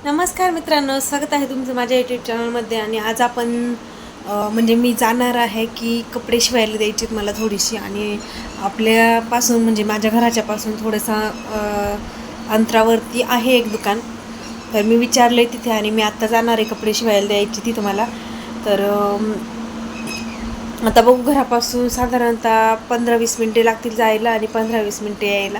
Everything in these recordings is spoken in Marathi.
नमस्कार मित्रांनो, स्वागत आहे तुमचं माझ्या यूट्यूब चॅनलमध्ये. आणि आज आपण म्हणजे मी जाणार आहे की कपडे शिवायला द्यायचे मला थोडीशी. आणि आपल्यापासून म्हणजे माझ्या घराच्यापासून थोडंसं अंतरावरती आहे एक दुकान. तर मी विचारलं आहे तिथे आणि मी आत्ता जाणार आहे कपडे शिवायला द्यायची तिथं मला. तर आता बघू, घरापासून साधारणतः 15-20 मिनटे लागतील जायला आणि 15-20 मिनटे यायला.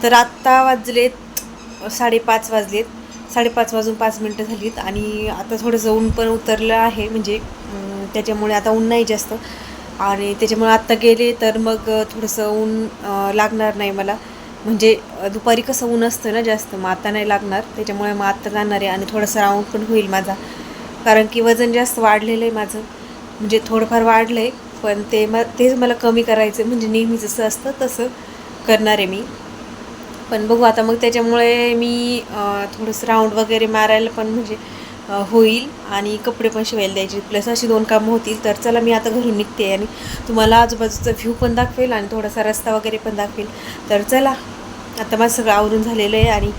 तर आत्ता वाजलेत 5:30 वाजलेत. 5:30 वाजून 5 मिनटं झालीत आणि आता थोडंसं ऊन पण उतरलं आहे. म्हणजे त्याच्यामुळे आता ऊन नाही जास्त. आणि त्याच्यामुळे आत्ता गेले तर मग थोडंसं ऊन लागणार नाही मला. म्हणजे दुपारी कसं ऊन असतं ना जास्त, मग आता नाही लागणार. त्याच्यामुळे मग आत्ता जाणार आहे आणि थोडासा राऊंड पण होईल माझा. कारण की वजन जास्त वाढलेलं आहे माझं. म्हणजे थोडंफार वाढलं आहे, पण तेच मला कमी करायचं आहे. म्हणजे नेहमी जसं असतं तसं करणार आहे मी. पण बघू आता, मग त्याच्यामुळे मी थोडंसं राऊंड वगैरे मारायला पण म्हणजे होईल आणि कपडे पण शिवायला द्यायचे, प्लस अशी 2 कामं होतील. तर चला, मी आता घरून निघते आणि तुम्हाला आजूबाजूचा व्ह्यू पण दाखवेल आणि थोडासा रस्ता वगैरे पण दाखवेल. तर चला, आता माझं सगळं आवरून झालेलं आहे आणि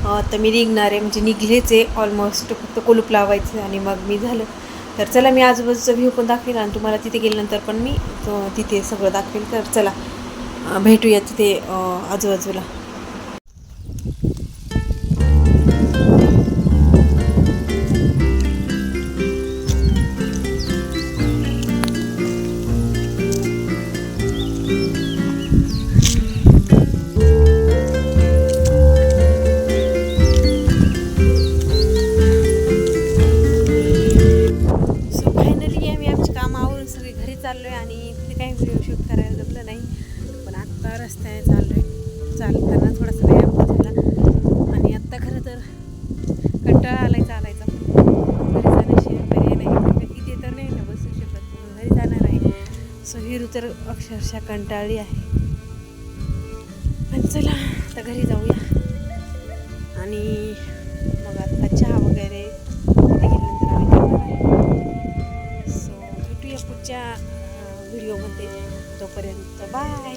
आता मी निघणार आहे. म्हणजे निघलेच आहे ऑलमोस्ट, फक्त कुलूप लावायचं आणि मग मी झालं. तर चला, मी आजूबाजूचा व्ह्यू पण दाखवेल आणि तुम्हाला तिथे गेल्यानंतर पण मी तिथे सगळं दाखवेल. तर चला, भेटूया तिथे आजूबाजूला. चाललो आहे आणि तिथे काही व्हिडिओ शूट करायला जमलं नाही. पण आत्ता रस्त्याने चाललो आहे. चालताना थोडासा व्यायाम झाला आणि आत्ता खरं तर कंटाळा आलाय चालायचा. घरी जाण्याशिवाय पर्याय नाही. इथे तर नाही ना बसू शकत, म्हणून घरी जाणार आहे. सो हिरू तर अक्षरशः कंटाळली आहे. पण चला, आता घरी जाऊया आणि मग आता चहा वगैरे तिथे गेल्यानंतर आम्ही करणार आहे. सो भेटूया पुढच्या व्हिडिओमध्ये. तोपर्यंत बाय.